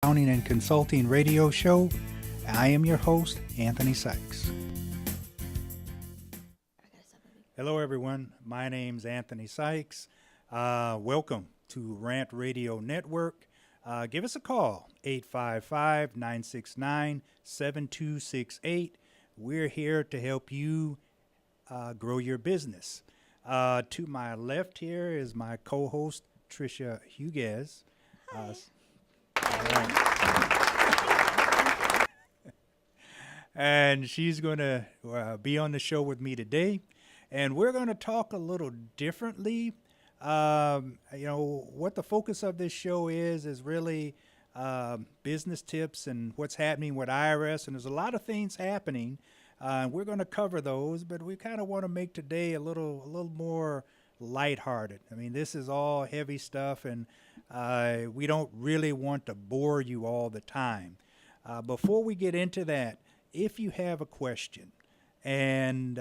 Accounting and Consulting Radio Show. I am your host, Anthony Sykes. Hello, everyone. My name's Anthony Sykes. Welcome to Rant Radio Network. Give us a call, 855-969-7268. We're here to help you grow your business. To my left here is my co-host, Tricia Hugues. Hi. And she's going to be on the show with me today. And we're going to talk a little differently. What the focus of this show is really business tips and what's happening with IRS. And there's a lot of things happening. We're going to cover those, but we kind of want to make today a little more lighthearted. I mean, this is all heavy stuff, and we don't really want to bore you all the time. Before we get into that, if you have a question and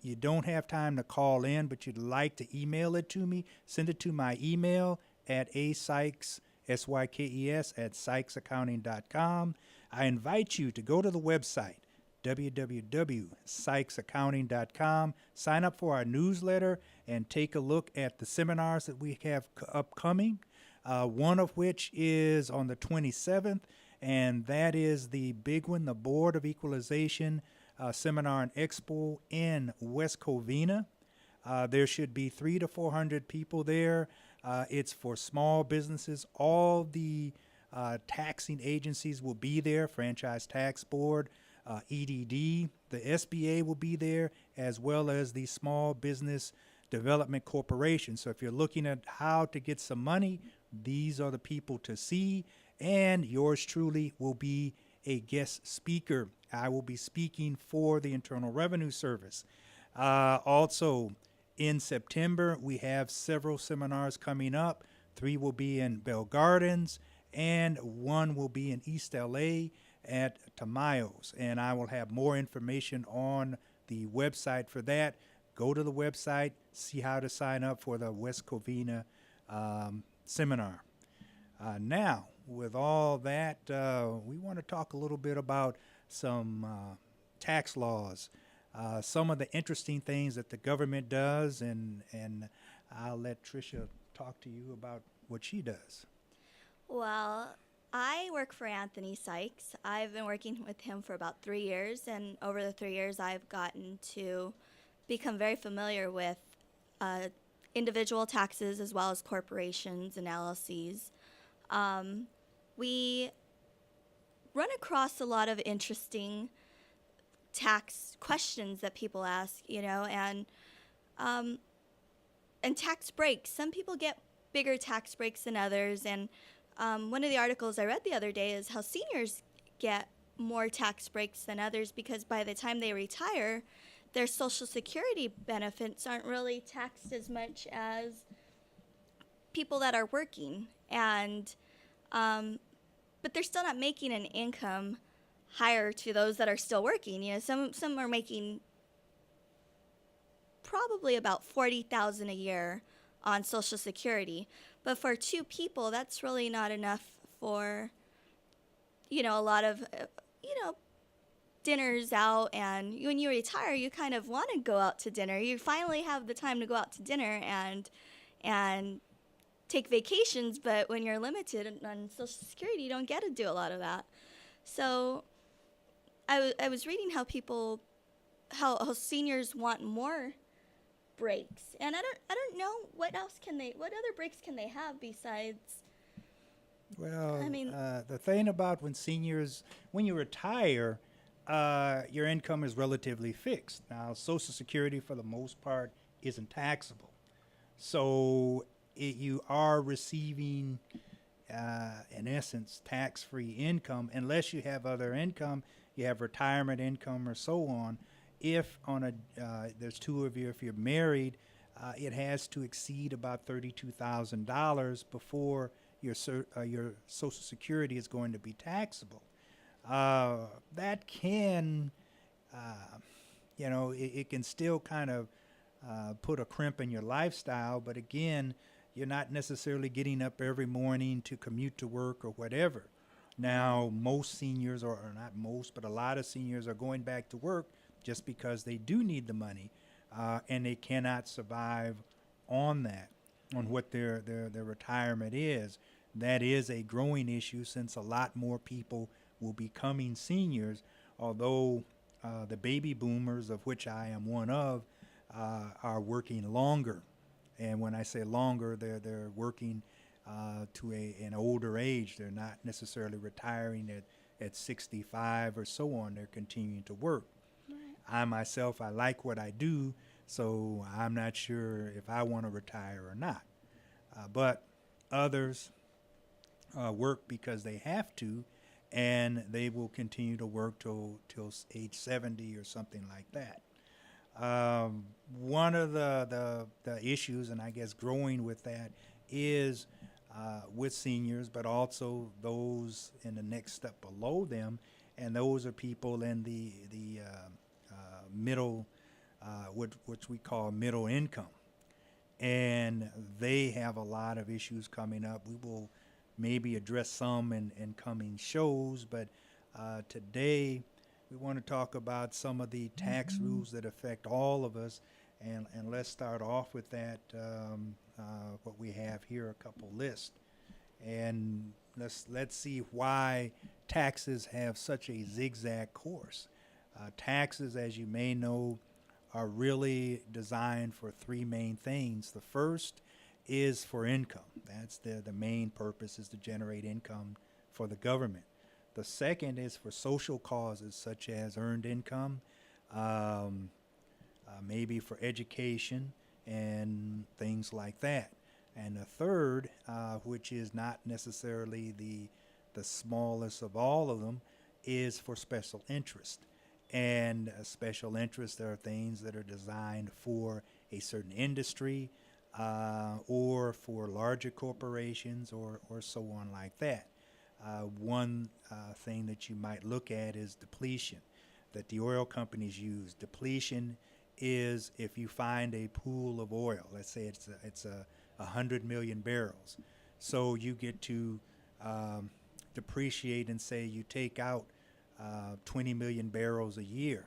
you don't have time to call in, but you'd like to email it to me, send it to my email at asykes, S-Y-K-E-S, at sykesaccounting.com. I invite you to go to the website, www.sykesaccounting.com. Sign up for our newsletter and take a look at the seminars that we have upcoming, one of which is on the 27th, and that is the big one, the Board of Equalization Seminar and Expo in West Covina. There should be 300 to 400 people there. It's for small businesses. All the taxing agencies will be there, Franchise Tax Board, EDD, the SBA will be there, as well as the Small Business Development Corporation. So if you're looking at how to get some money, these are the people to see, and yours truly will be a guest speaker. I will be speaking for the Internal Revenue Service. Also, in September, we have several seminars coming up. 3 will be in Bell Gardens, and 1 will be in East LA at Tamayo's. And I will have more information on the website for that. Go to the website, see how to sign up for the West Covina seminar. Now, with all that, we want to talk a little bit about some tax laws, some of the interesting things that the government does, and I'll let Tricia talk to you about what she does. Well, I work for Anthony Sykes. I've been working with him for about 3 years, and over the 3 years, I've gotten to become very familiar with individual taxes as well as corporations and LLCs. We run across a lot of interesting tax questions that people ask, and tax breaks. Some people get bigger tax breaks than others, and one of the articles I read the other day is how seniors get more tax breaks than others because by the time they retire, their Social Security benefits aren't really taxed as much as people that are working, and but they're still not making an income higher to those that are still working. Some are making probably about $40,000 a year on Social Security, but for 2 people, that's really not enough for a lot of dinners out. And when you retire, you kind of want to go out to dinner. You finally have the time to go out to dinner and take vacations, but when you're limited on Social Security, you don't get to do a lot of that. So I was reading how seniors want more breaks, and I don't know what other breaks can they have besides. Well, the thing about when you retire, your income is relatively fixed. Now, Social Security, for the most part, isn't taxable. So you are receiving, in essence, tax-free income, unless you have other income, you have retirement income or so on. If there's 2 of you, if you're married, it has to exceed about $32,000 before your Social Security is going to be taxable. That can, it can still kind of put a crimp in your lifestyle, but again, you're not necessarily getting up every morning to commute to work or whatever. Now, most seniors, or not most, but a lot of seniors are going back to work just because they do need the money, and they cannot survive on that, on what their retirement is. That is a growing issue since a lot more people will be becoming seniors, although the baby boomers, of which I am one of, are working longer. And when I say longer, they're working to an older age. They're not necessarily retiring at 65 or so on. They're continuing to work. Right. I myself, I like what I do, so I'm not sure if I want to retire or not. But others work because they have to, and they will continue to work till age 70 or something like that. One of the issues, and I guess growing with that, is with seniors, but also those in the next step below them, and those are people in the middle, which we call middle income, and they have a lot of issues coming up. We will maybe address some in coming shows, but today we want to talk about some of the tax rules that affect all of us, and let's start off with that, what we have here, a couple lists. And let's see why taxes have such a zigzag course. Taxes, as you may know, are really designed for three main things. The first is for income. That's the main purpose, is to generate income for the government. The second is for social causes such as earned income, maybe for education and things like that. And the third, which is not necessarily the smallest of all of them, is for special interest. And special interest are things that are designed for a certain industry, or for larger corporations, or so on like that. One thing that you might look at is depletion that the oil companies use. Depletion is if you find a pool of oil, let's say it's a 100 million barrels. So you get to depreciate and say you take out 20 million barrels a year.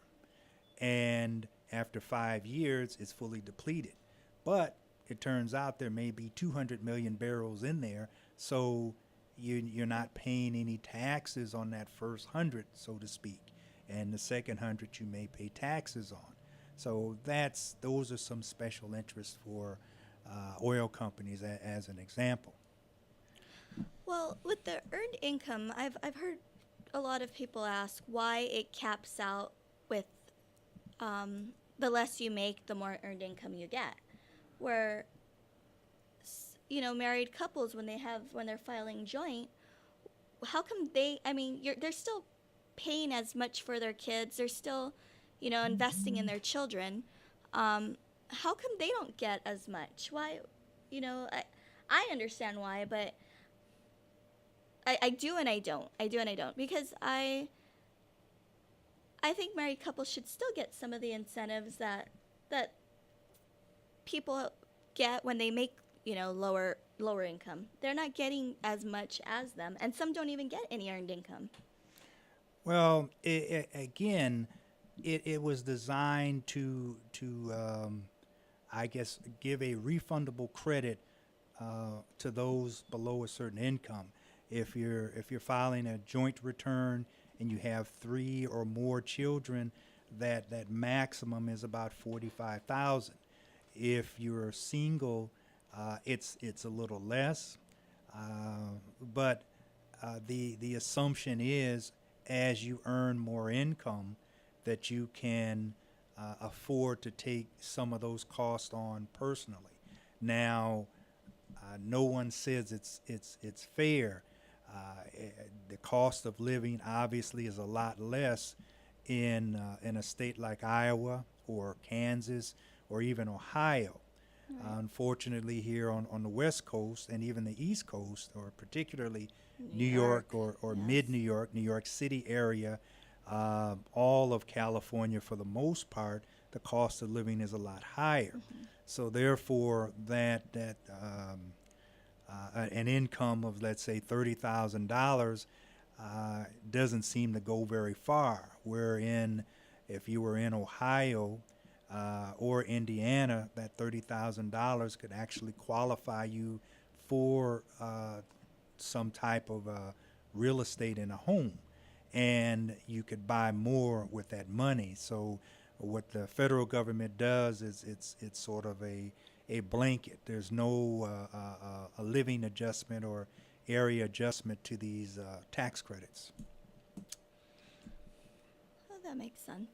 And after 5 years, it's fully depleted. But it turns out there may be 200 million barrels in there, so you're not paying any taxes on that first 100, so to speak. And the second 100 you may pay taxes on. So those are some special interests for oil companies, as an example. Well, with the earned income, I've heard a lot of people ask why it caps out with the less you make, the more earned income you get. Where married couples, when they're filing joint, how come they're still paying as much for their kids, they're still investing in their children, how come they don't get as much? Why? I understand why, but I do and I don't. I do and I don't, because I think married couples should still get some of the incentives that people get when they make lower income. They're not getting as much as them, and some don't even get any earned income. Well, again, it was designed to I guess, give a refundable credit to those below a certain income. If you're filing a joint return and you have 3 or more children, that maximum is about $45,000. If you're single, it's a little less, but the assumption is, as you earn more income, that you can afford to take some of those costs on personally. Now, no one says it's fair. The cost of living obviously is a lot less in a state like Iowa or Kansas or even Ohio. Right. Unfortunately, here on the West Coast and even the East Coast, or particularly New New York York, or yes. mid-New York, New York City area, all of California for the most part, the cost of living is a lot higher. Mm-hmm. So therefore, an income of, let's say, $30,000 doesn't seem to go very far. If you were in Ohio or Indiana, that $30,000 could actually qualify you for some type of real estate in a home, and you could buy more with that money. So what the federal government does is it's sort of a blanket. There's no a living adjustment or area adjustment to these tax credits. Oh, that makes sense.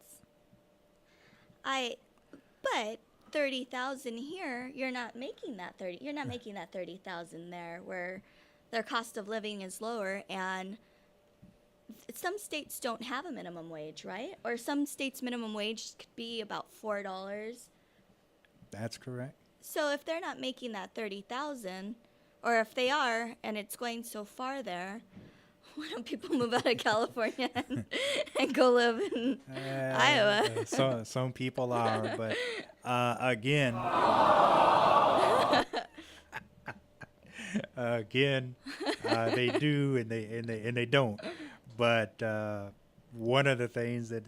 But 30,000 here, you're not making that 30. You're not making that 30,000 there, where their cost of living is lower, and some states don't have a minimum wage, right? Or some states' minimum wage could be about $4. That's correct. So if they're not making that 30,000, or if they are, and it's going so far there, why don't people move out of California and go live in Iowa? Some people are, but again, they do and they don't. But one of the things that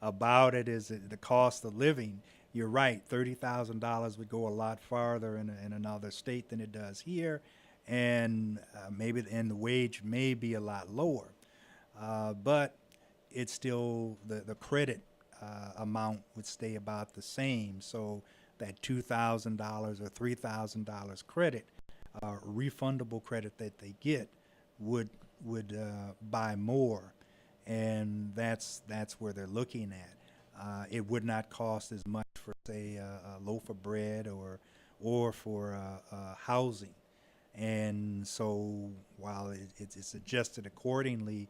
about it is the cost of living. You're right, $30,000 would go a lot farther in another state than it does here, and the wage may be a lot lower, but it's still the credit amount would stay about the same. So that $2,000 or $3,000 credit, refundable credit that they get, would buy more, and that's where they're looking at. It would not cost as much for, say, a loaf of bread or for housing. And so while it's adjusted accordingly,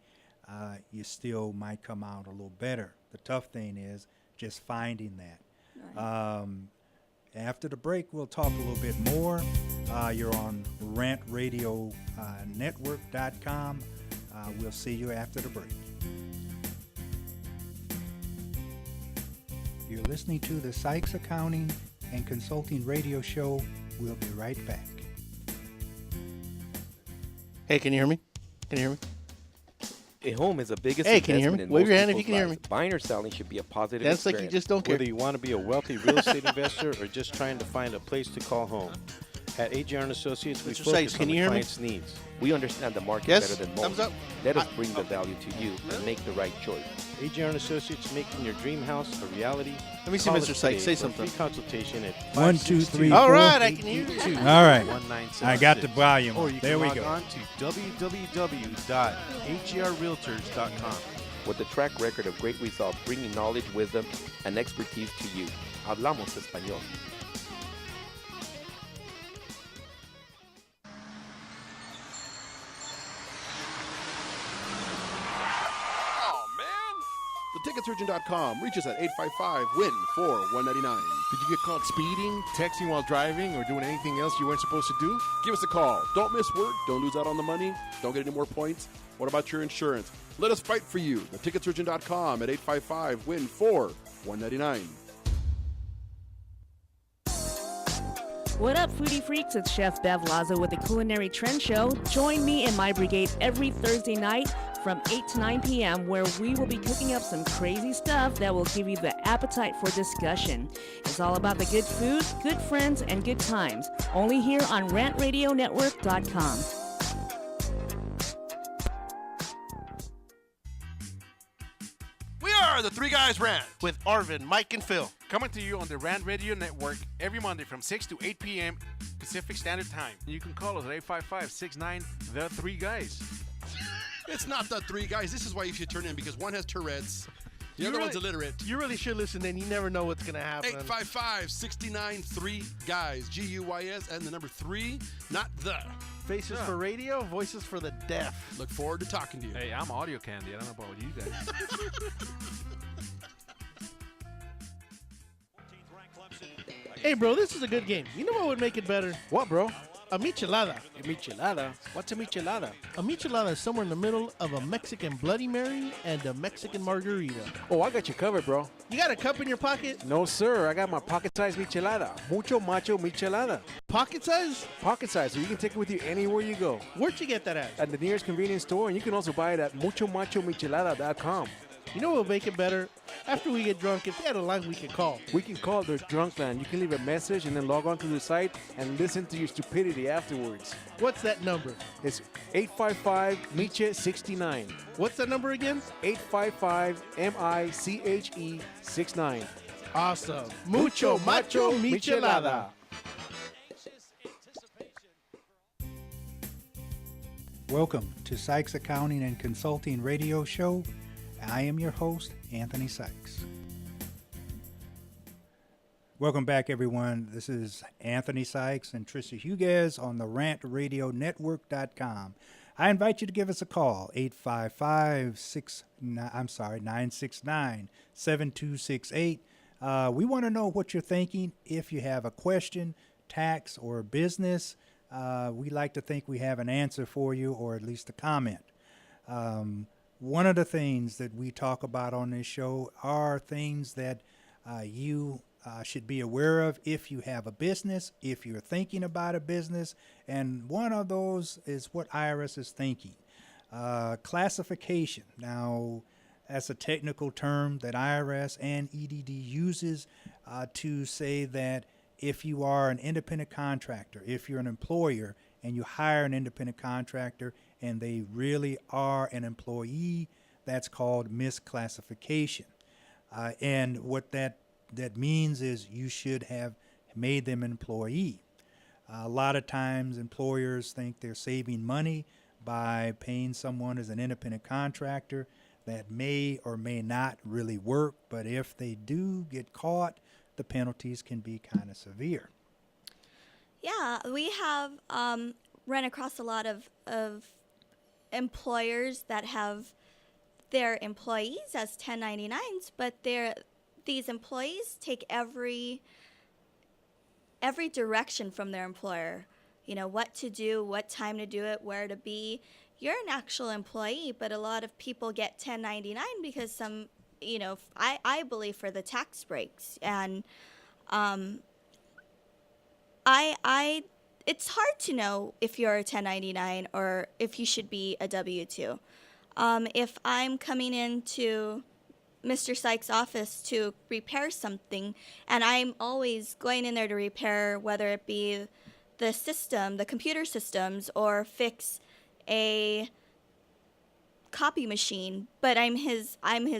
you still might come out a little better. The tough thing is just finding that. Right. After the break, we'll talk a little bit more. You're on RantRadioNetwork.com. We'll see you after the break. You're listening to the Sykes Accounting and Consulting Radio Show. We'll be right back. Hey, can you hear me? Can you hear me? A home is the biggest Hey, can you hear investment me? in Wave your most hand if you people's can hear lives. me. Buying or selling should be a positive That's like experience. you just don't care. Whether you want to be a wealthy real estate investor or just trying to find a place to call home. At AJR & Associates, we Mr. focus Sykes, on can the you hear me? client's needs. We understand the market Yes? better than most. Thumbs up? Let us bring the value to you and make the right choice. AJR & Associates, making your dream house a reality. Let me see, Call Mr. us Sykes. Say today for a something. Free consultation at 1, 2, 3, 562 All 4. right, I can hear you. All right. 1976. I got the volume. Or you There can we log go. on to www.agrrealtors.com. With a track record of great results, bringing knowledge, wisdom, and expertise to you. Hablamos español. TheTicketSurgeon.com reaches at 855-WIN-4-199. Did you get caught speeding, texting while driving, or doing anything else you weren't supposed to do? Give us a call. Don't miss work. Don't lose out on the money. Don't get any more points. What about your insurance? Let us fight for you. TheTicketSurgeon.com at 855-WIN-4-199. What up, foodie freaks? It's Chef Bev Lazo with the Culinary Trend Show. Join me and my brigade every Thursday night from 8 to 9 p.m. where we will be cooking up some crazy stuff that will give you the appetite for discussion. It's all about the good food, good friends, and good times. Only here on RantRadioNetwork.com. We are the Three Guys Rant, With Arvin, Mike, and Phil. coming to you on the Rant Radio Network every Monday from 6 to 8 p.m. Pacific Standard Time. You can call us at 855-69-THE-3-GUYS. It's not the three guys. This is why you should turn in, because one has Tourette's. The other one's illiterate. You really should listen, then you never know what's going to happen. 855-69-3-GUYS. G-U-Y-S and the number 3, not the. Faces for radio, voices for the deaf. Look forward to talking to you. Hey, I'm audio candy. I don't know about you guys. Hey, bro, this is a good game. You know what would make it better? What, bro? A michelada. A michelada? What's a michelada? A michelada is somewhere in the middle of a Mexican Bloody Mary and a Mexican margarita. Oh, I got you covered, bro. You got a cup in your pocket? No, sir. I got my pocket-sized michelada. Mucho macho michelada. Pocket size? Pocket size, so you can take it with you anywhere you go. Where'd you get that at? At the nearest convenience store, and you can also buy it at muchomachomichelada.com. You know what will make it better? After we get drunk, if they had a line we can call. We can call their drunk line. You can leave a message and then log on to the site and listen to your stupidity afterwards. What's that number? It's 855-MICHE-69. What's that number again? 855-MICHE-69. Awesome. Mucho macho michelada. Welcome to Sykes Accounting and Consulting Radio Show. I am your host, Anthony Sykes. Welcome back, everyone. This is Anthony Sykes and Trisha Hugues on the RantRadioNetwork.com. I invite you to give us a call, 969-7268. We want to know what you're thinking. If you have a question, tax, or business, we like to think we have an answer for you, or at least a comment. One of the things that we talk about on this show are things that you should be aware of if you have a business, if you're thinking about a business, and one of those is what IRS is thinking. Classification. Now, that's a technical term that IRS and EDD uses to say that if you are an independent contractor, if you're an employer and you hire an independent contractor and they really are an employee, that's called misclassification. And what that means is you should have made them an employee. A lot of times employers think they're saving money by paying someone as an independent contractor. That may or may not really work, but if they do get caught, the penalties can be kind of severe. Yeah, we have run across a lot of employers that have their employees as 1099s, but these employees take every direction from their employer. You know, what to do, what time to do it, where to be. You're an actual employee, but a lot of people get 1099 because I believe for the tax breaks. And it's hard to know if you're a 1099 or if you should be a W-2. If I'm coming into Mr. Sykes' office to repair something, and I'm always going in there to repair, whether it be the system, the computer systems, or fix a copy machine, but I'm his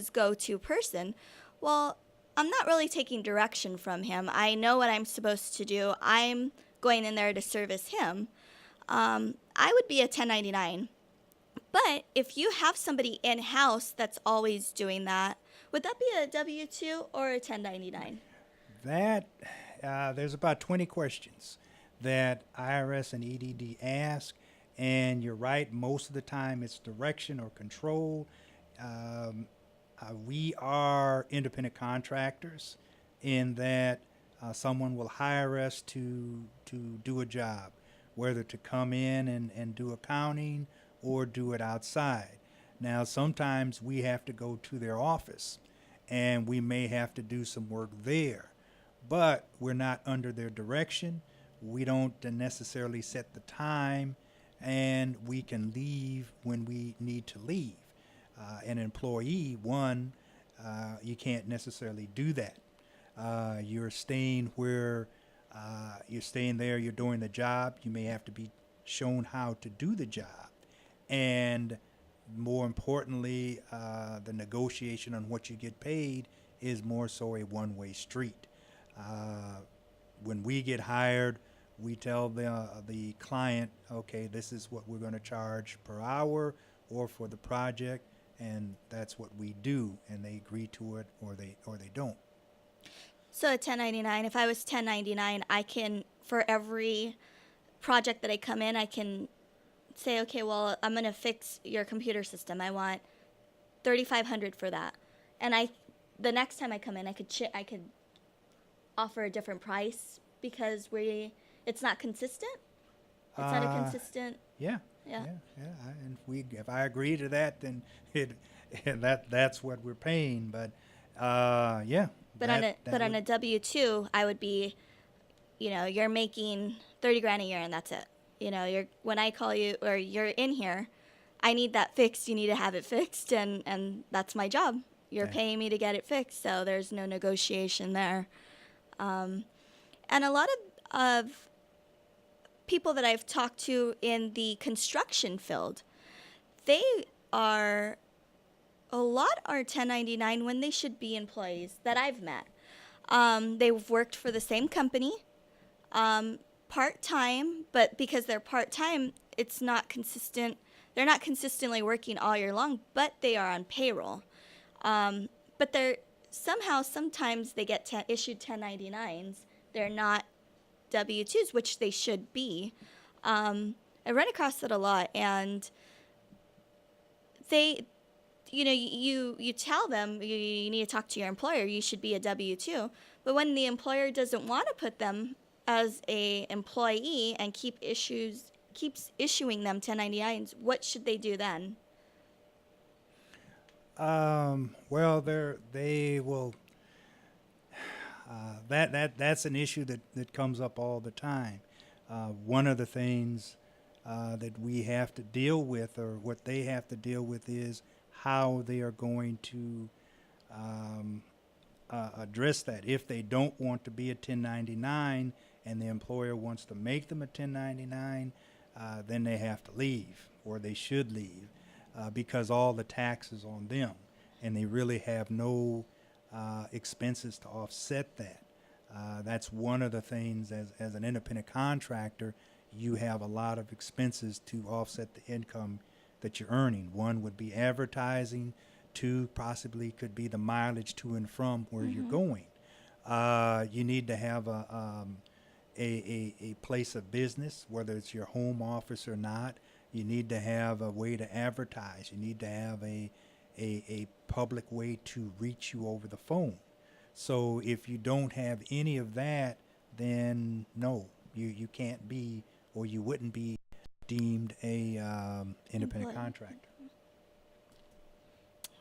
go-to person, well, I'm not really taking direction from him. I know what I'm supposed to do. I'm going in there to service him. I would be a 1099. But if you have somebody in-house that's always doing that, would that be a W-2 or a 1099? There's about 20 questions that IRS and EDD ask, and you're right, most of the time it's direction or control. We are independent contractors in that someone will hire us to do a job, whether to come in and do accounting or do it outside. Now, sometimes we have to go to their office and we may have to do some work there, but we're not under their direction. We don't necessarily set the time, and we can leave when we need to leave. An employee, you can't necessarily do that. You're staying there, you're doing the job. You may have to be shown how to do the job. And more importantly, the negotiation on what you get paid is more so a one-way street. When we get hired, we tell the client, okay, this is what we're going to charge per hour or for the project, and that's what we do, and they agree to it or they don't. So a 1099, if I was 1099, I can, for every project that I come in, I can say, okay, well, I'm going to fix your computer system. I want $3,500 for that. And the next time I come in, I could offer a different price because it's not consistent. It's not a consistent. Yeah. Yeah. And if I agree to that, then that's what we're paying. But yeah. But on a W-2, I would be, you're making 30 grand a year and that's it. When I call you or you're in here, I need that fixed. You need to have it fixed, and that's my job. You're paying me to get it fixed, so there's no negotiation there. And a lot of people that I've talked to in the construction field, a lot are 1099 when they should be employees that I've met. They've worked for the same company, part-time, but because they're part-time, it's not consistent. They're not consistently working all year long, but they are on payroll. But sometimes they get issued 1099s. They're not W-2s, which they should be. I run across that a lot, and they, you tell them you need to talk to your employer. You should be a W-2. But when the employer doesn't want to put them as a employee and keeps issuing them 1099s, what should they do then? Well, they will. That's an issue that comes up all the time. One of the things that we have to deal with, or what they have to deal with, is how they are going to address that. If they don't want to be a 1099 and the employer wants to make them a 1099, then they have to leave, or they should leave, because all the tax is on them, and they really have no expenses to offset that. That's one of the things, as an independent contractor, you have a lot of expenses to offset the income that you're earning. One would be advertising. Two possibly could be the mileage to and from where you're going. You need to have a place of business, whether it's your home office or not. You need to have a way to advertise. You need to have a public way to reach you over the phone. So if you don't have any of that, then no, you can't be, or you wouldn't be deemed a independent contractor.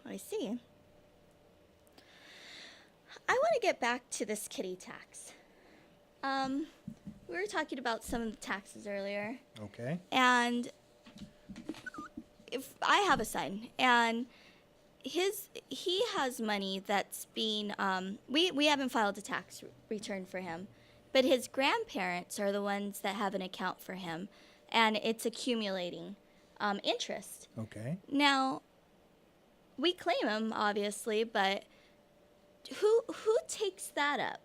I see. I want to get back to this kitty tax. We were talking about some of the taxes earlier. Okay. And if I have a son, and he has money that's being we haven't filed a tax return for him, but his grandparents are the ones that have an account for him, and it's accumulating interest. Okay. Now, we claim him, obviously, but who takes that up?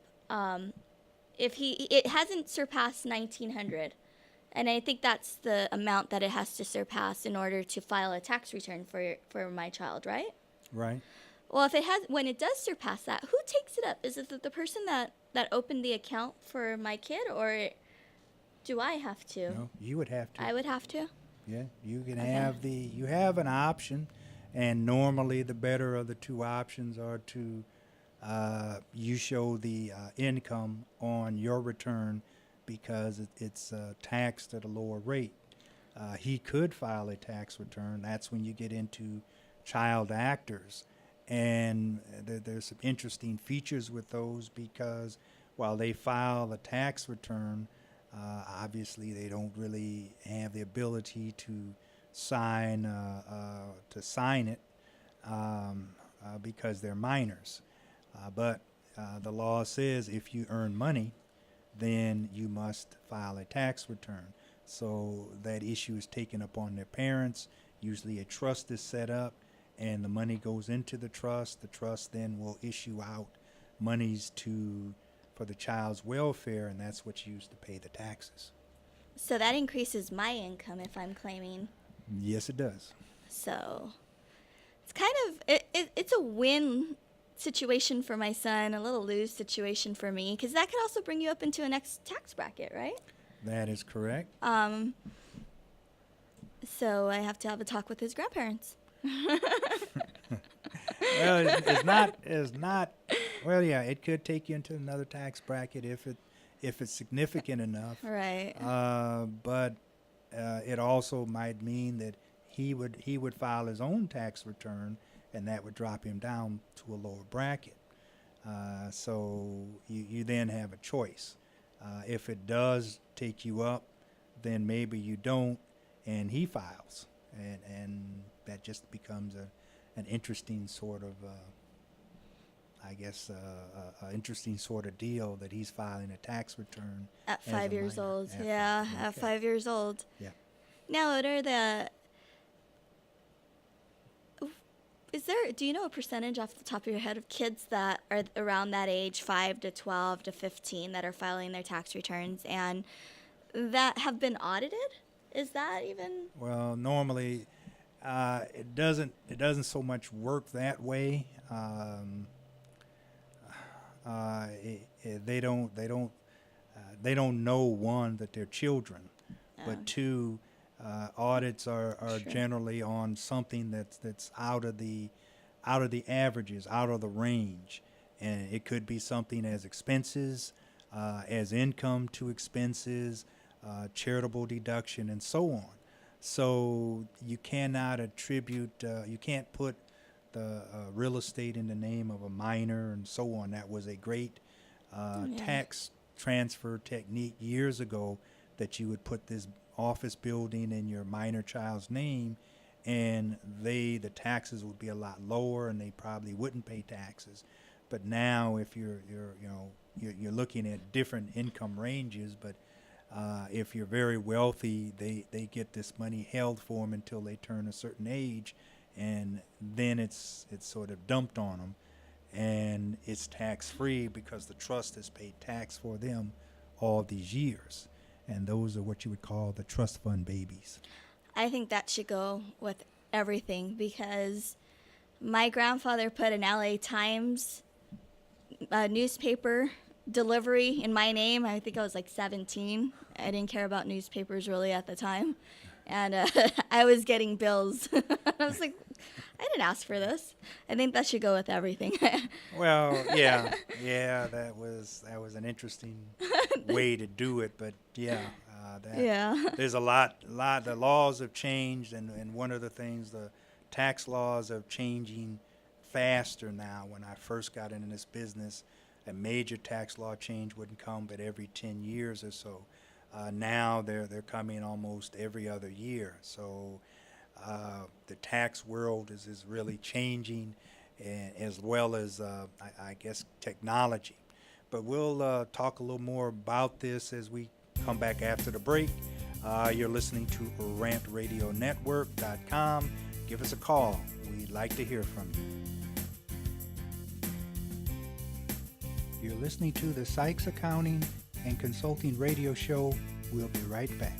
If it hasn't surpassed 1,900, and I think that's the amount that it has to surpass in order to file a tax return for my child, right? Right. Well, when it does surpass that, who takes it up? Is it the person that opened the account for my kid, or do I have to? No, you would have to. I would have to? Yeah, you can have you have an option, and normally the better of the two options are to you show the income on your return, because it's taxed at a lower rate. He could file a tax return. That's when you get into child actors, and there's some interesting features with those, because while they file a tax return, obviously they don't really have the ability to sign it because they're minors. But the law says if you earn money, then you must file a tax return. So that issue is taken up on their parents. Usually a trust is set up, and the money goes into the trust. The trust then will issue out monies for the child's welfare, and that's what's used to pay the taxes. So that increases my income if I'm claiming. Yes, it does. So it's kind of it's a win situation for my son, a little lose situation for me, because that could also bring you up into a next tax bracket, right? That is correct. So I have to have a talk with his grandparents. Well, it's not. Well, yeah, it could take you into another tax bracket if it's significant enough. Right. But it also might mean that he would file his own tax return, and that would drop him down to a lower bracket. So you then have a choice. If it does take you up, then maybe you don't, and he files, and that just becomes an interesting sort of, interesting sort of deal that he's filing a tax return At as 5 a years minor. old. At Yeah, five. at Okay. 5 years old. Yeah. Now, do you know a percentage off the top of your head of kids that are around that age, 5 to 12 to 15, that are filing their tax returns and that have been audited? Is that even? Well, normally, it doesn't so much work that way. They don't know, one, that they're children, but two, audits are Sure. generally on something that's out of the averages, out of the range, and it could be something as expenses, as income to expenses, charitable deduction, and so on. So you cannot attribute, you can't put the real estate in the name of a minor and so on. That was a great tax transfer technique years ago, that you would put this office building in your minor child's name, and the taxes would be a lot lower, and they probably wouldn't pay taxes. But now, if you're looking at different income ranges, but if you're very wealthy, they get this money held for them until they turn a certain age, and then it's sort of dumped on them, and it's tax free because the trust has paid tax for them all these years. And those are what you would call the trust fund babies. I think that should go with everything, because my grandfather put an LA Times newspaper delivery in my name. I think I was like 17. I didn't care about newspapers really at the time. And I was getting bills. I was like, I didn't ask for this. I think that should go with everything. Well, yeah, that was an interesting way to do it, but yeah, there's a lot. The laws have changed, and one of the things, the tax laws are changing faster now. When I first got into this business, a major tax law change wouldn't come but every 10 years or so. Now they're coming almost every other year. So the tax world is really changing, and as well as I guess technology. But we'll talk a little more about this as we come back after the break. You're listening to RantRadioNetwork.com. Give us a call. We'd like to hear from you. You're listening to the Sykes Accounting and Consulting Radio Show. We'll be right back.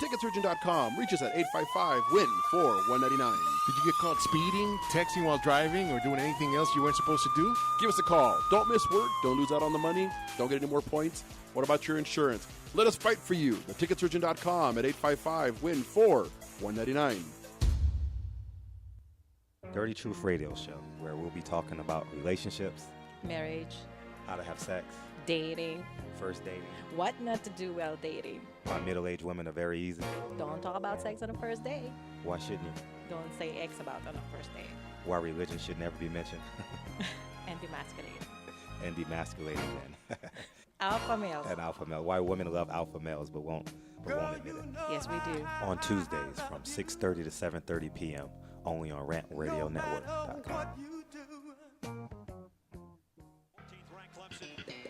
TheTicketSurgeon.com. Reach us at 855-WIN-4-199. Did you get caught speeding, texting while driving, or doing anything else you weren't supposed to do? Give us a call. Don't miss work. Don't lose out on the money. Don't get any more points. What about your insurance? Let us fight for you. TheTicketSurgeon.com at 855-WIN-4-199. Dirty Truth Radio Show, where we'll be talking about relationships, marriage, how to have sex, dating, first dating. what not to do while dating. Why middle-aged women are very easy. Don't talk about sex on the first date. Why shouldn't you? Don't say X about on the first date. Why religion should never be mentioned. And demasculate. And demasculating men. Alpha males. And alpha male. Why women love alpha males but won't admit it. Yes, we do. On Tuesdays from 6:30 to 7:30 p.m. only on RantRadioNetwork.com.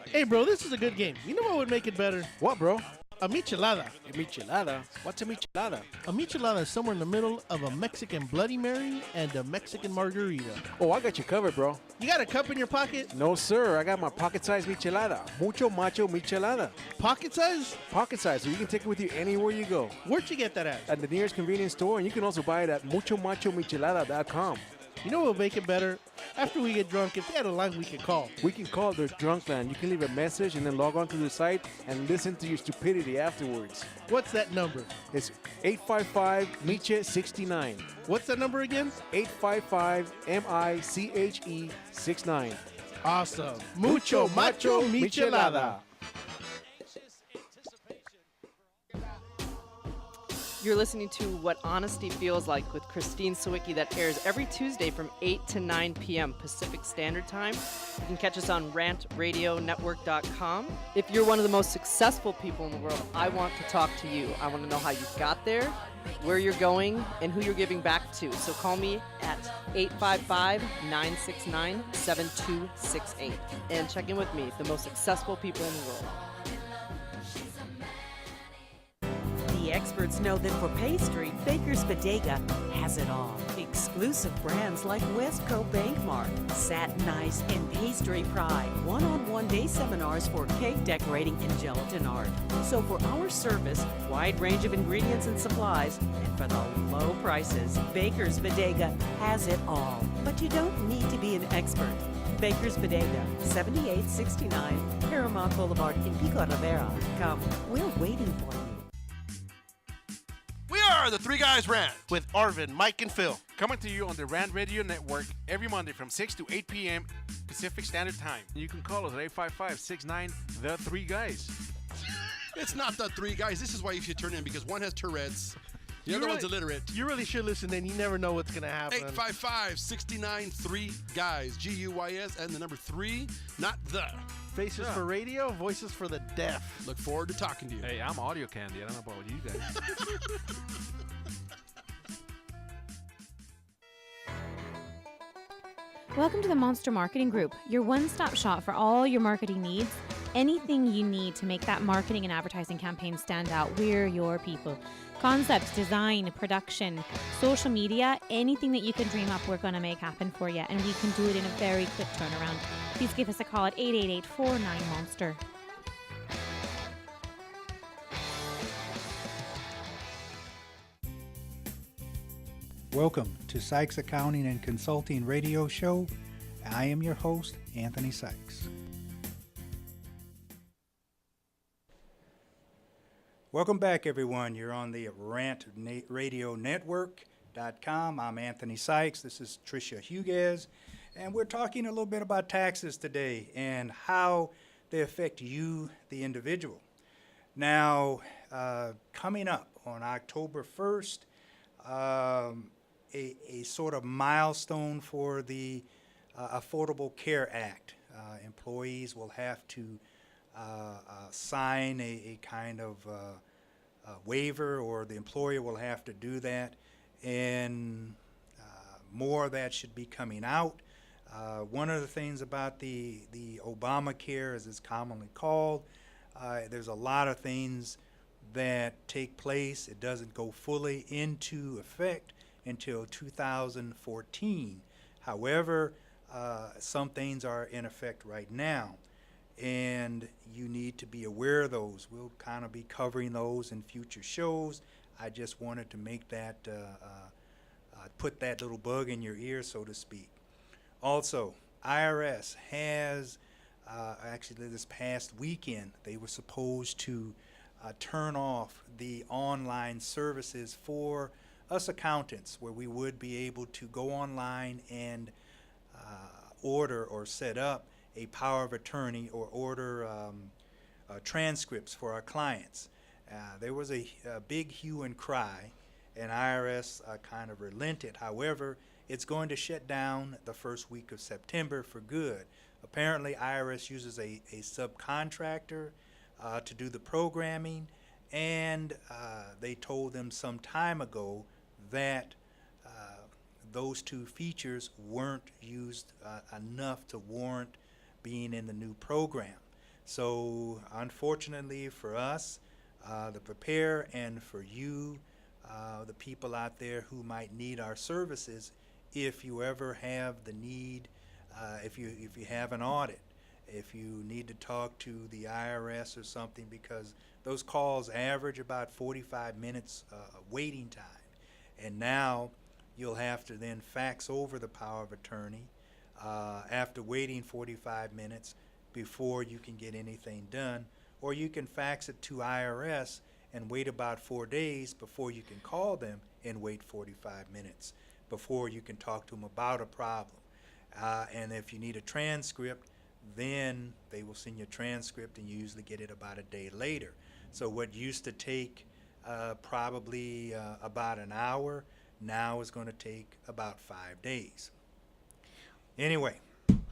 Hey, bro, this is a good game. You know what would make it better? What, bro? A michelada. A michelada? What's a michelada? A michelada is somewhere in the middle of a Mexican Bloody Mary and a Mexican margarita. Oh, I got you covered, bro. You got a cup in your pocket? No, sir. I got my pocket-sized michelada. Mucho macho michelada. Pocket size? Pocket size, so you can take it with you anywhere you go. Where'd you get that at? At the nearest convenience store, and you can also buy it at muchomachomichelada.com. You know what will make it better? After we get drunk, if they had a line we could call. We can call their drunk line. You can leave a message and then log on to the site and listen to your stupidity afterwards. What's that number? It's 855-MICHE-69. What's that number again? 855-MICHE-69. Awesome. Mucho macho michelada. You're listening to What Honesty Feels Like with Christine Sawicki, that airs every Tuesday from 8 to 9 p.m. Pacific Standard Time. You can catch us on rantradionnetwork.com. If you're one of the most successful people in the world, I want to talk to you. I want to know how you got there, where you're going, and who you're giving back to. So call me at 855-969-7268 and check in with me, the most successful people in the world. The experts know that for pastry, Baker's Bodega has it all. Exclusive brands like Westco Bankmark, Satin Ice, and Pastry Pride. One-on-one day seminars for cake decorating and gelatin art. So for our service, wide range of ingredients and supplies, and for the low prices, Baker's Bodega has it all. But you don't need to be an expert. Baker's Bodega, 7869 Paramount Boulevard in Pico Rivera. Come, we're waiting for you. We are the Three Guys Rant with Arvin, Mike, and Phil. Coming to you on the Rant Radio Network every Monday from 6 to 8 p.m. Pacific Standard Time. You can call us at 855-69 The Three Guys. It's not the Three Guys. This is why you should turn in, because one has Tourette's. The You other really- one's illiterate. You really should listen in. You never know what's going to happen. 855-69 3 Guys. G-U-Y-S and the number 3, not the. Faces for radio, voices for the deaf. Look forward to talking to you. Hey, I'm audio candy. I don't know about you guys. Welcome to the Monster Marketing Group, your one-stop shop for all your marketing needs. Anything you need to make that marketing and advertising campaign stand out, we're your people. Concepts, design, production, social media, anything that you can dream up, we're going to make happen for you. And we can do it in a very quick turnaround. Please give us a call at 888-49-MONSTER. Welcome to Sykes Accounting and Consulting Radio Show. I am your host, Anthony Sykes. Welcome back, everyone. You're on the Rant Radio Network.com. I'm Anthony Sykes. This is Tricia Hugues. And we're talking a little bit about taxes today and how they affect you, the individual. Now, coming up on October 1st, a sort of milestone for the Affordable Care Act. Employees will have to sign a kind of waiver, or the employer will have to do that, and more of that should be coming out. One of the things about the Obamacare, as it's commonly called, there's a lot of things that take place. It doesn't go fully into effect until 2014. However, some things are in effect right now, and you need to be aware of those. We'll kind of be covering those in future shows. I just wanted to make that, put that little bug in your ear, so to speak. Also, IRS has, actually this past weekend, they were supposed to turn off the online services for us accountants, where we would be able to go online and order or set up a power of attorney or order transcripts for our clients. There was a big hue and cry, and IRS kind of relented. However, it's going to shut down the first week of September for good. Apparently, IRS uses a subcontractor to do the programming, and they told them some time ago that those two features weren't used enough to warrant being in the new program. So unfortunately for us, the prepare, and for you, the people out there who might need our services, if you ever have the need, if you have an audit, if you need to talk to the IRS or something, because those calls average about 45 minutes waiting time. And now you'll have to then fax over the power of attorney after waiting 45 minutes before you can get anything done, or you can fax it to IRS and wait about 4 days before you can call them and wait 45 minutes before you can talk to them about a problem. And if you need a transcript, then they will send you a transcript, and you usually get it about a day later. So what used to take probably about an hour now is going to take about 5 days. Anyway,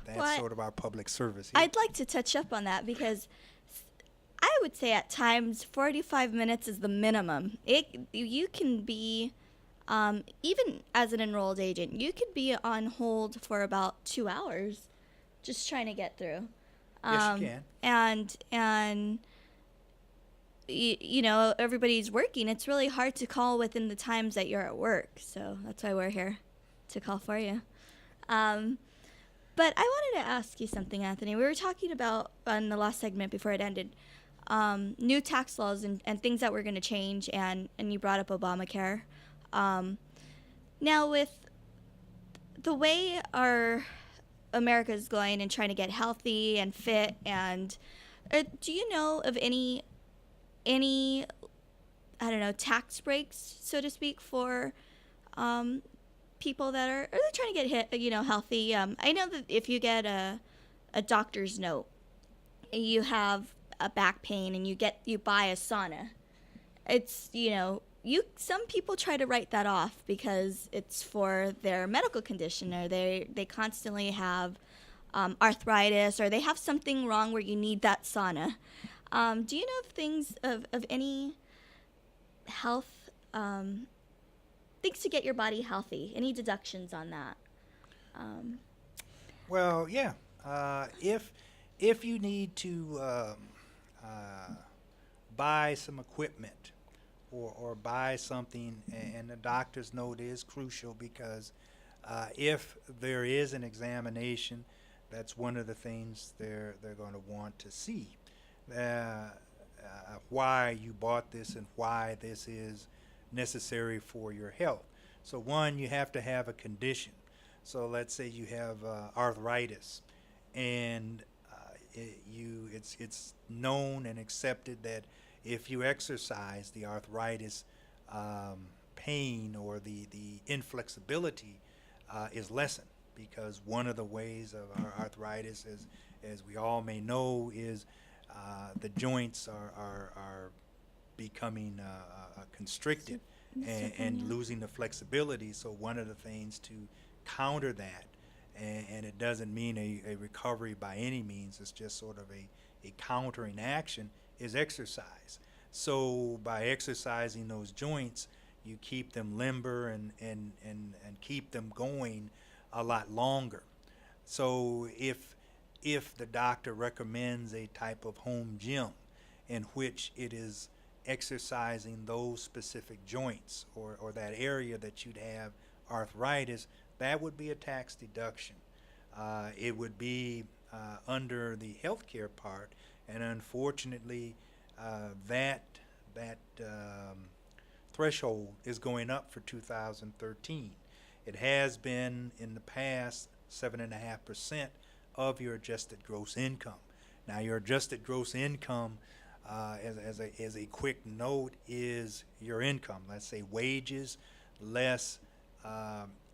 that's sort of our public service here. I'd like to touch up on that because I would say at times 45 minutes is the minimum. You can be, even as an enrolled agent, you could be on hold for about 2 hours just trying to get through. Yes, you can. And you know, everybody's working. It's really hard to call within the times that you're at work. So that's why we're here, to call for you. But I wanted to ask you something, Anthony. We were talking about, in the last segment before it ended, new tax laws and things that were going to change, and you brought up Obamacare. Now, with the way our America is going and trying to get healthy and fit, and do you know of any I don't know, tax breaks, so to speak, for people that are trying to get healthy? I know that if you get a doctor's note, you have a back pain and you buy a sauna, it's, some people try to write that off because it's for their medical condition, or they constantly have arthritis, or they have something wrong where you need that sauna. Do you know of things of any health things to get your body healthy? Any deductions on that? Well, yeah. If you need to buy some equipment or buy something, and the doctor's note is crucial, because if there is an examination, that's one of the things they're going to want to see. Why you bought this and why this is necessary for your health. So one, you have to have a condition. So let's say you have arthritis, and it's known and accepted that if you exercise, the arthritis pain or the inflexibility is lessened, because one of the ways of our arthritis, as we all may know, is the joints are becoming constricted and losing the flexibility. So one of the things to counter that, and it doesn't mean a recovery by any means, it's just sort of a countering action, is exercise. So by exercising those joints, you keep them limber and keep them going a lot longer. So if the doctor recommends a type of home gym in which it is exercising those specific joints or that area that you'd have arthritis, that would be a tax deduction. It would be under the healthcare part, and unfortunately that threshold is going up for 2013. It has been in the past 7.5% of your adjusted gross income. Now, your adjusted gross income, as a quick note, is your income. Let's say wages less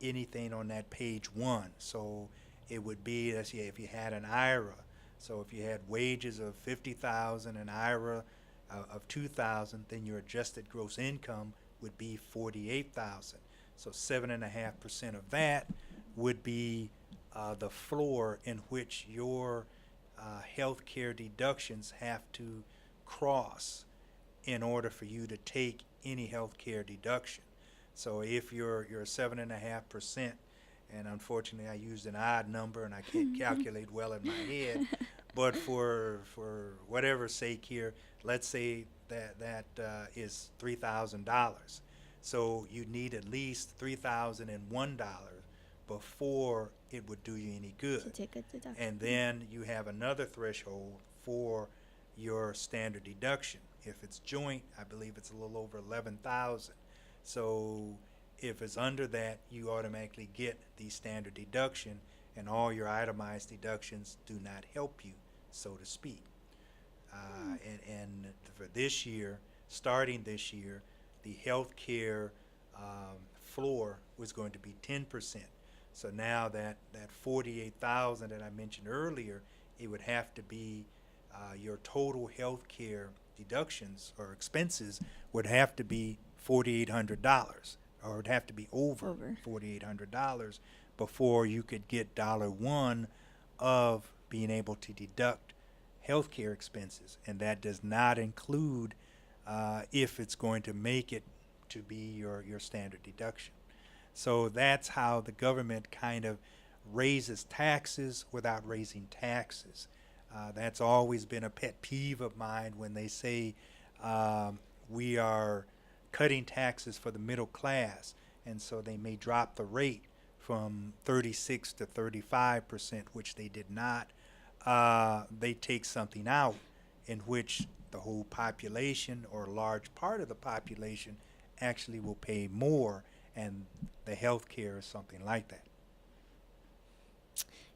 anything on that page 1. So it would be, let's say, if you had an IRA. So if you had wages of $50,000, an IRA of $2,000, then your adjusted gross income would be $48,000. So 7.5% of that would be the floor in which your health care deductions have to cross in order for you to take any health care deduction. So if you're 7.5%, and unfortunately I used an odd number and I can't calculate well in my head, but for whatever sake here, let's say that is $3,000. So you need at least $3,001 before it would do you any good. To take a deduction. And then you have another threshold for your standard deduction. If it's joint, I believe it's a little over $11,000. So If it's under that, you automatically get the standard deduction, and all your itemized deductions do not help you, so to speak. And for this year, starting this year, the health care floor was going to be 10%. So now that 48,000 that I mentioned earlier, it would have to be your total health care deductions or expenses would have to be $4,800, or it would have to be over. $4,800 before you could get $1 of being able to deduct health care expenses. And that does not include if it's going to make it to be your standard deduction. So that's how the government kind of raises taxes without raising taxes. That's always been a pet peeve of mine when they say we are cutting taxes for the middle class, and so they may drop the rate from 36 to 35%, which they did not. They take something out in which the whole population or a large part of the population actually will pay more, and the health care is something like that.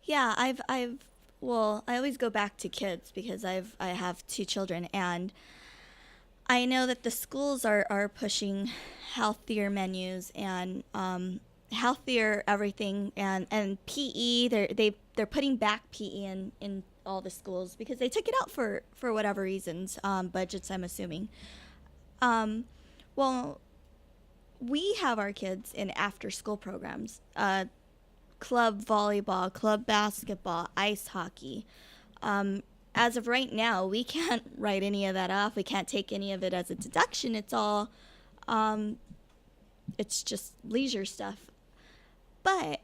Yeah, I always go back to kids because I have 2 children, and I know that the schools are pushing healthier menus and healthier everything, and PE. They're putting back PE in all the schools because they took it out for whatever reasons, budgets, I'm assuming. Well, we have our kids in after-school programs, club volleyball, club basketball, ice hockey. As of right now, we can't write any of that off. We can't take any of it as a deduction. It's all, it's just leisure stuff. But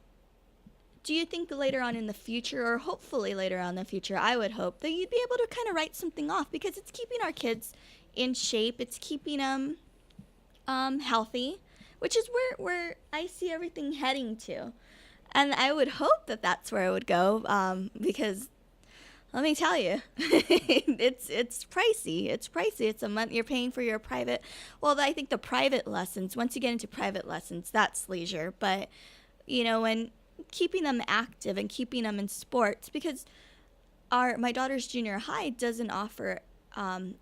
do you think that later on in the future, or hopefully later on in the future, I would hope that you'd be able to kind of write something off, because it's keeping our kids in shape. It's keeping them healthy, which is where I see everything heading to. And I would hope that that's where it would go, because let me tell you, it's pricey. It's pricey. It's a month you're paying for your private. Well, I think the private lessons, once you get into private lessons, that's leisure. But, you know, when keeping them active and keeping them in sports, because my daughter's junior high doesn't offer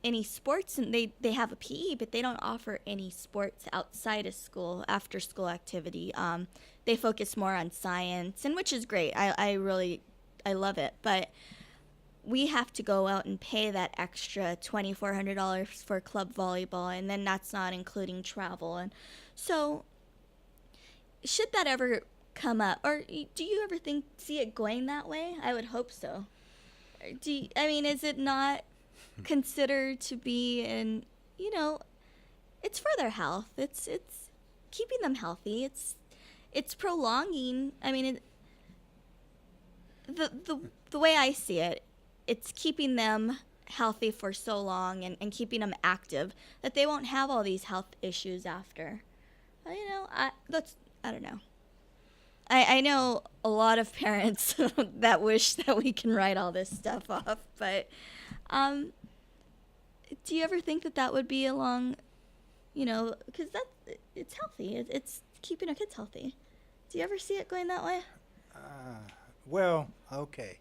any sports, and they have a PE, but they don't offer any sports outside of school, after school activity. They focus more on science, and which is great. I love it. But we have to go out and pay that extra $2,400 for club volleyball, and then that's not including travel. And so should that ever come up, or do you ever see it going that way? I would hope so. Is it not considered to be it's for their health. It's keeping them healthy. It's prolonging. The way I see it, it's keeping them healthy for so long and keeping them active that they won't have all these health issues after. I don't know. I know a lot of parents that wish that we can write all this stuff off, but do you ever think that would be along, because it's healthy. It's keeping our kids healthy. Do you ever see it going that way? Well, okay.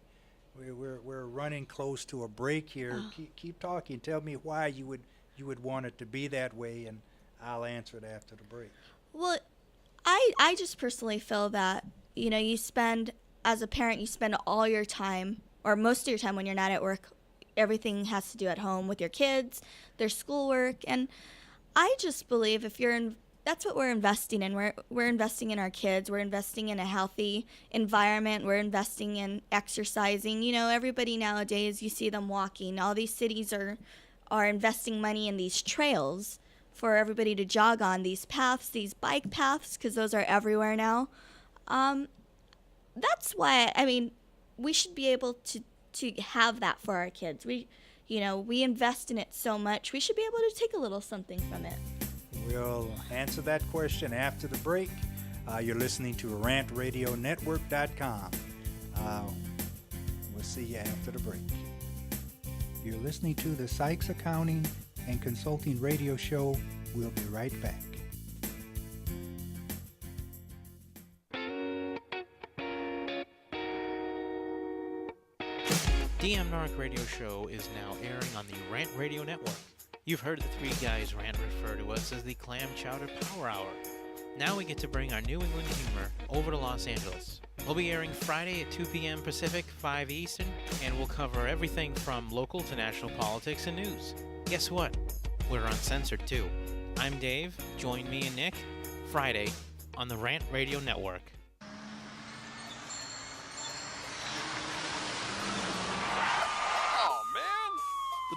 We're running close to a break here. Oh. Keep talking. Tell me why you would want it to be that way, and I'll answer it after the break. Well, I just personally feel that, as a parent, you spend all your time, or most of your time when you're not at work, everything has to do at home with your kids, their schoolwork. And I just believe that's what we're investing in. We're investing in our kids. We're investing in a healthy environment. We're investing in exercising. Everybody nowadays, you see them walking. All these cities are investing money in these trails for everybody to jog on, these paths, these bike paths, because those are everywhere now. That's why, we should be able to have that for our kids. We invest in it so much. We should be able to take a little something from it. We'll answer that question after the break. You're listening to RantRadioNetwork.com. We'll see you after the break. You're listening to the Sykes Accounting and Consulting Radio Show. We'll be right back. PM Narc Radio Show is now airing on the Rant Radio Network. You've heard the three guys Rant refer to us as the Clam Chowder Power Hour. Now we get to bring our New England humor over to Los Angeles. We'll be airing Friday at 2 p.m. Pacific, 5 Eastern, and we'll cover everything from local to national politics and news. Guess what? We're uncensored too. I'm Dave. Join me and Nick Friday on the Rant Radio Network.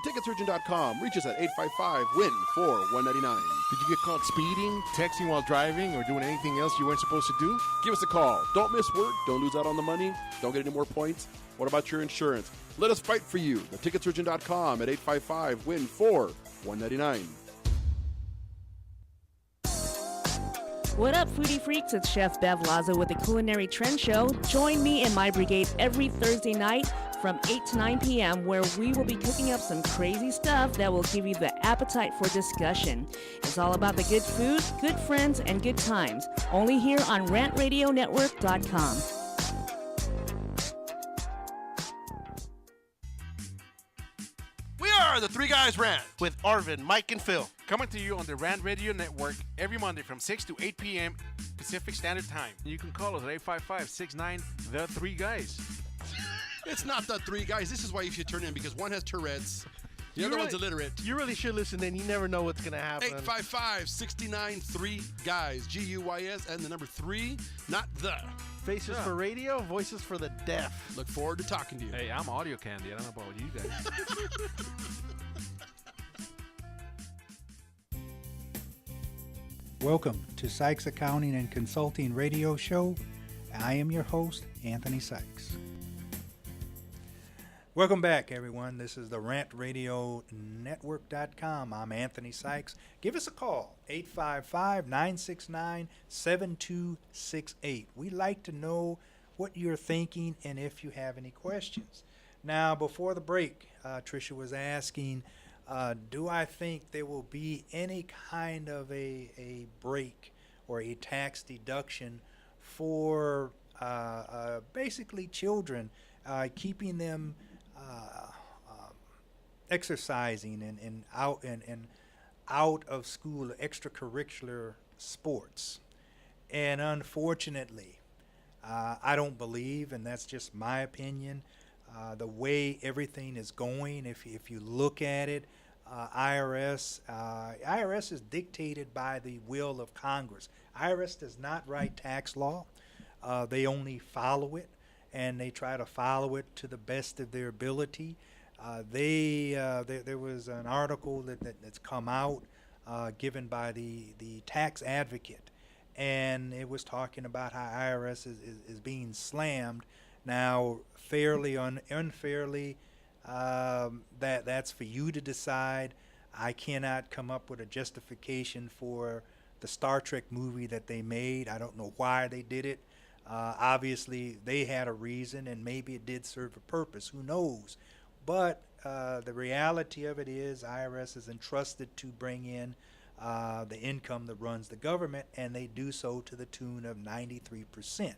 TheTicketSurgeon.com. Reach us at 855-WIN-4-199. Did you get caught speeding, texting while driving, or doing anything else you weren't supposed to do? Give us a call. Don't miss work. Don't lose out on the money. Don't get any more points. What about your insurance? Let us fight for you. TheTicketSurgeon.com at 855-WIN-4-199. What up, foodie freaks? It's Chef Bev Lazo with the Culinary Trend Show. Join me and my brigade every Thursday night from 8 to 9 p.m. where we will be cooking up some crazy stuff that will give you the appetite for discussion. It's all about the good food, good friends, and good times. Only here on RantRadioNetwork.com. We are the Three Guys Rant with Arvin, Mike, and Phil. Coming to you on the Rant Radio Network every Monday from 6 to 8 p.m. Pacific Standard Time. You can call us at 855-69-THE-3-GUYS. It's not the three guys. This is why you should turn in, because one has Tourette's. The other one's illiterate. You really should listen in. You never know what's going to happen. 855-69-3-GUYS. G-U-Y-S and the number 3, not the. Faces for radio, voices for the deaf. Look forward to talking to you. Hey, I'm audio candy. I don't know about you guys. Welcome to Sykes Accounting and Consulting Radio Show. I am your host, Anthony Sykes. Welcome back, everyone. This is the RantRadioNetwork.com. I'm Anthony Sykes. Give us a call, 855-969-7268. We'd like to know what you're thinking and if you have any questions. Now, before the break, Tricia was asking, do I think there will be any kind of a break or a tax deduction for basically children, keeping them exercising and out of school extracurricular sports. And unfortunately, I don't believe, and that's just my opinion, the way everything is going, if you look at it, IRS is dictated by the will of Congress. IRS does not write tax law. They only follow it, and they try to follow it to the best of their ability. There was an article that's come out given by the tax advocate, and it was talking about how IRS is being slammed now, fairly unfairly. That's for you to decide. I cannot come up with a justification for the Star Trek movie that they made. I don't know why they did it. Obviously, they had a reason, and maybe it did serve a purpose. Who knows? But the reality of it is IRS is entrusted to bring in the income that runs the government, and they do so to the tune of 93%.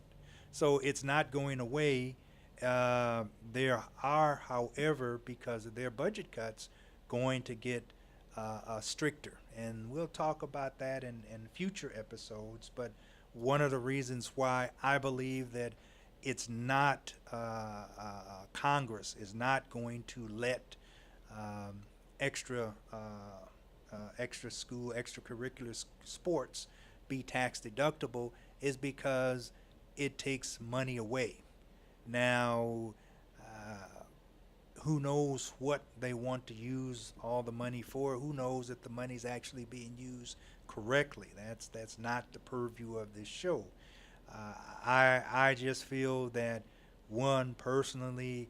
So it's not going away. There are, however, because of their budget cuts, going to get stricter. And we'll talk about that in future episodes. But one of the reasons why I believe that it's not, Congress is not going to let extracurricular sports be tax deductible is because it takes money away. Now, who knows what they want to use all the money for? Who knows if the money's actually being used correctly? That's not the purview of this show. I just feel that, one, personally,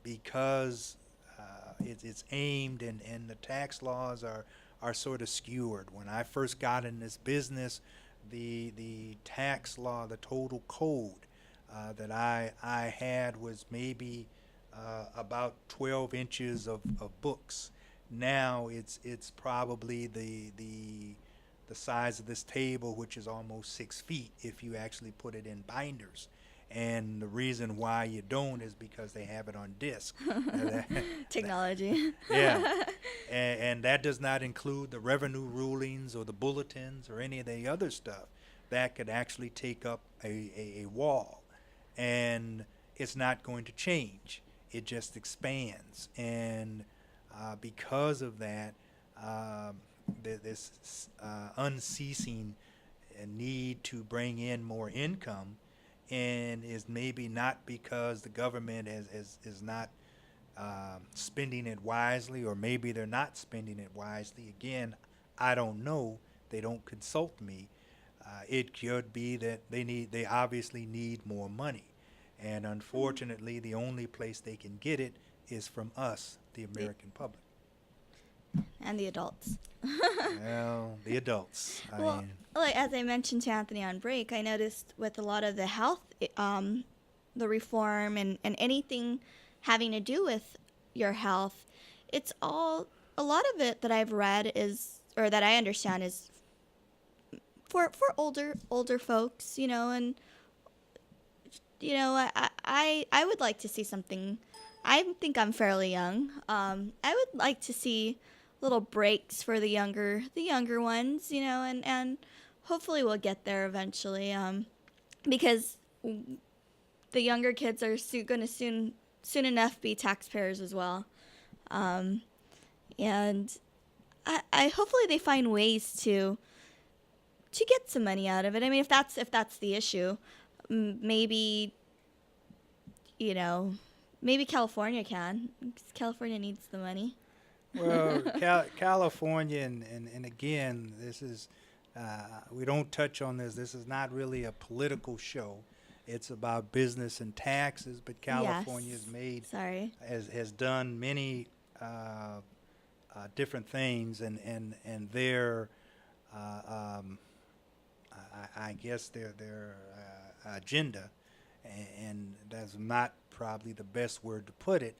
because it's aimed and the tax laws are sort of skewed. When I first got in this business, the tax law, the total code that I had was maybe about 12 inches of books. Now it's probably the size of this table, which is almost 6 feet if you actually put it in binders. And the reason why you don't is because they have it on disc. Technology. Yeah. And that does not include the revenue rulings or the bulletins or any of the other stuff that could actually take up a wall. And it's not going to change. It just expands. And because of that, this unceasing need to bring in more income, and is maybe not because the government is not spending it wisely, or maybe they're not spending it wisely. Again, I don't know. They don't consult me. It could be that they obviously need more money, and unfortunately, the only place they can get it is from us, the American public. And the adults. Well, the adults. I Well, mean, like as I mentioned to Anthony on break, I noticed with a lot of the health, the reform and anything having to do with your health, it's all, a lot of it that I've read is, or that I understand is for older folks, and I would like to see something. I think I'm fairly young. I would like to see little breaks for the younger ones, and hopefully we'll get there eventually. Because the younger kids are going to soon enough be taxpayers as well. And I hopefully they find ways to get some money out of it. I mean, if that's the issue, maybe maybe California can, 'cause California needs the money. well, California, and again, this is, we don't touch on this. This is not really a political show. It's about business and taxes, but California has done many different things, and their, I guess their agenda, and that's not probably the best word to put it,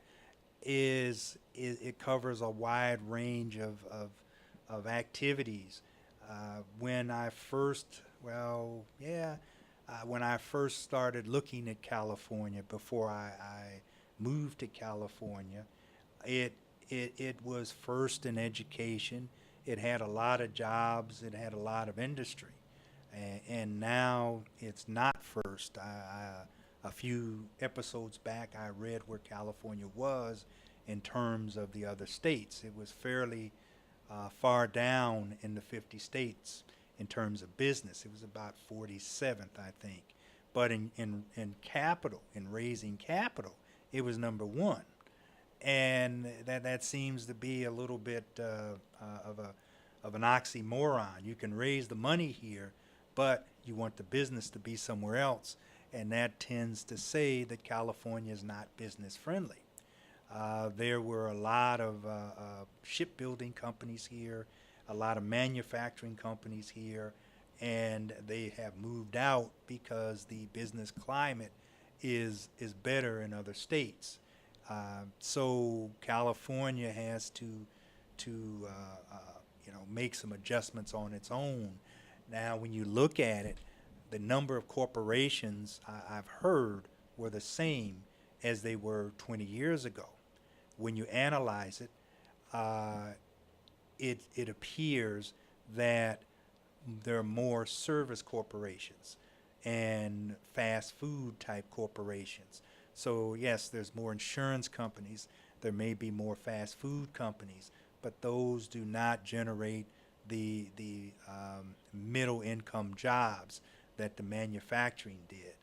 is it covers a wide range of activities. When I first started looking at California, before I moved to California, it was first in education. It had a lot of jobs. It had a lot of industry, and now it's not first. A few episodes back, I read where California was in terms of the other states. It was fairly far down in the 50 states in terms of business. It was about 47th, I think. But in capital, in raising capital, it was number one. And that seems to be a little bit of an oxymoron. You can raise the money here, but you want the business to be somewhere else. And that tends to say that California is not business friendly. There were a lot of shipbuilding companies here, a lot of manufacturing companies here, and they have moved out because the business climate is better in other states. So California has to make some adjustments on its own. Now, when you look at it, the number of corporations I've heard were the same as they were 20 years ago. When you analyze it, it appears that there are more service corporations and fast food type corporations. So yes, there's more insurance companies. There may be more fast food companies, but those do not generate the middle income jobs that the manufacturing did.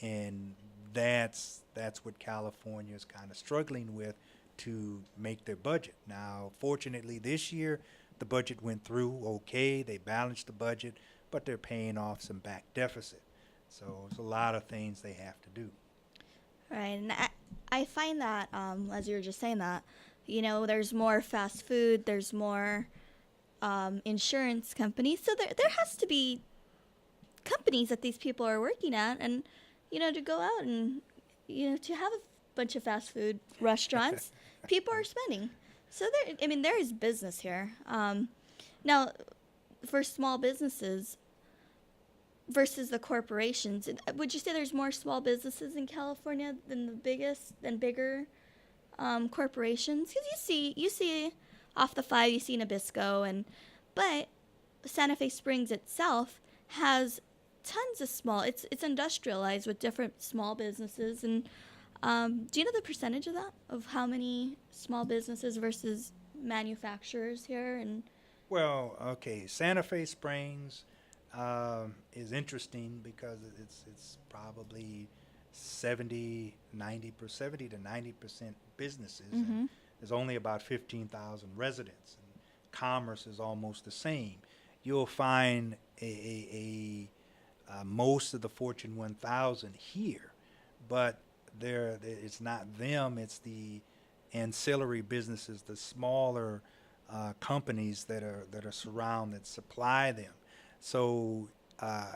And that's what California is kind of struggling with to make their budget. Now, fortunately, this year, the budget went through okay. They balanced the budget, but they're paying off some back deficit. So there's a lot of things they have to do. Right, and I find that, as you were just saying that, there's more fast food, there's more insurance companies, so there has to be companies that these people are working at, and to go out and to have a bunch of fast food restaurants, people are spending. So there is business here. Now, for small businesses, versus the corporations. Would you say there's more small businesses in California than bigger corporations? Because you see off the 5, you see Nabisco, but Santa Fe Springs itself has tons of small. It's industrialized with different small businesses. And do you know the percentage of that, of how many small businesses versus manufacturers here? And well, okay, Santa Fe Springs is interesting because it's probably 70 to 90% businesses. And there's only about 15,000 residents. And commerce is almost the same. You'll find most of the Fortune 1000 here, but it's not them. It's the ancillary businesses, the smaller companies that surround, that supply them. So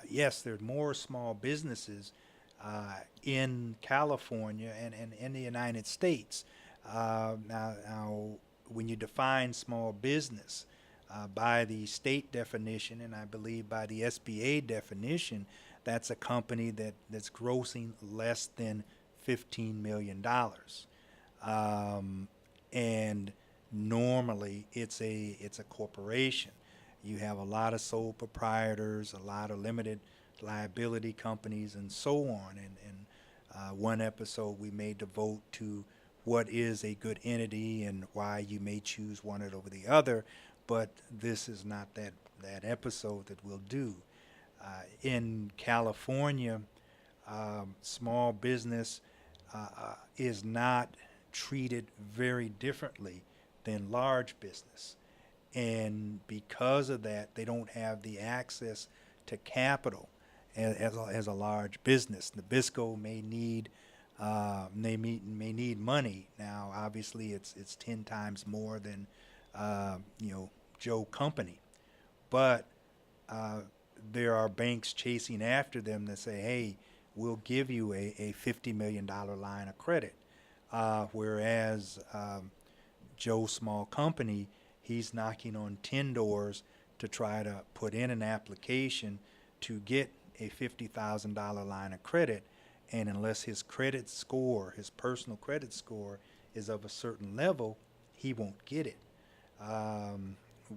yes, there's more small businesses in California and in the United States. Now, when you define small business by the state definition, and I believe by the SBA definition, that's a company that's grossing less than $15 million. And normally it's a corporation. You have a lot of sole proprietors, a lot of limited liability companies, and so on. And one episode we may devote to what is a good entity and why you may choose one over the other, but this is not that episode that we'll do. In California, small business is not treated very differently than large business. And because of that, they don't have the access to capital as a large business. Nabisco may need money. Now, obviously, it's 10 times more than Joe Company, but there are banks chasing after them that say, "Hey, we'll give you a $50 million line of credit," whereas Joe Small Company, he's knocking on 10 doors to try to put in an application to get a $50,000 line of credit, and unless his credit score, his personal credit score, is of a certain level, he won't get it.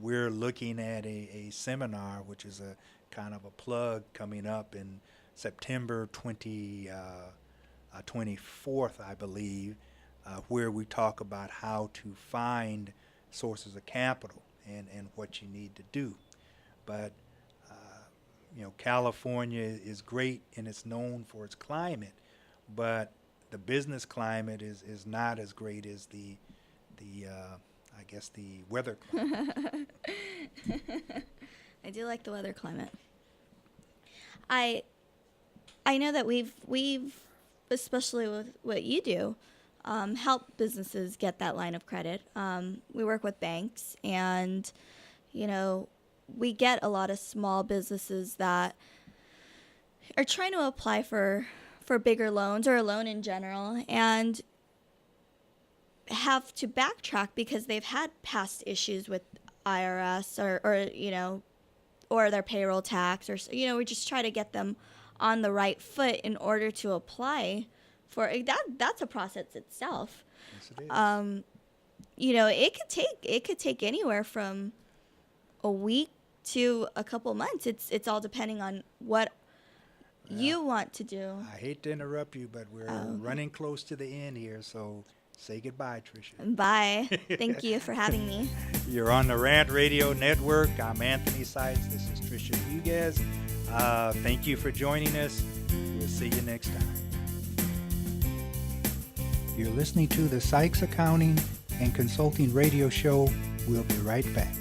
We're looking at a seminar, which is a kind of a plug, coming up in September 24th, I believe, where we talk about how to find sources of capital and what you need to do. But California is great and it's known for its climate, but the business climate is not as great as the weather climate. I do like the weather climate. I know that we've especially with what you do, help businesses get that line of credit. We work with banks, and we get a lot of small businesses that are trying to apply for bigger loans or a loan in general, and have to backtrack because they've had past issues with IRS or their payroll tax, or we just try to get them on the right foot in order to apply for that. That's a process itself. Yes, it is. It could take anywhere from a week to a couple months. It's all depending on what you want to do. I hate to interrupt you, but we're running close to the end here, so say goodbye, Tricia. Bye. Thank you for having me. You're on the Rant Radio Network. I'm Anthony Sykes. This is Tricia Hugues. Thank you for joining us. We'll see you next time. You're listening to the Sykes Accounting and Consulting Radio Show. We'll be right back.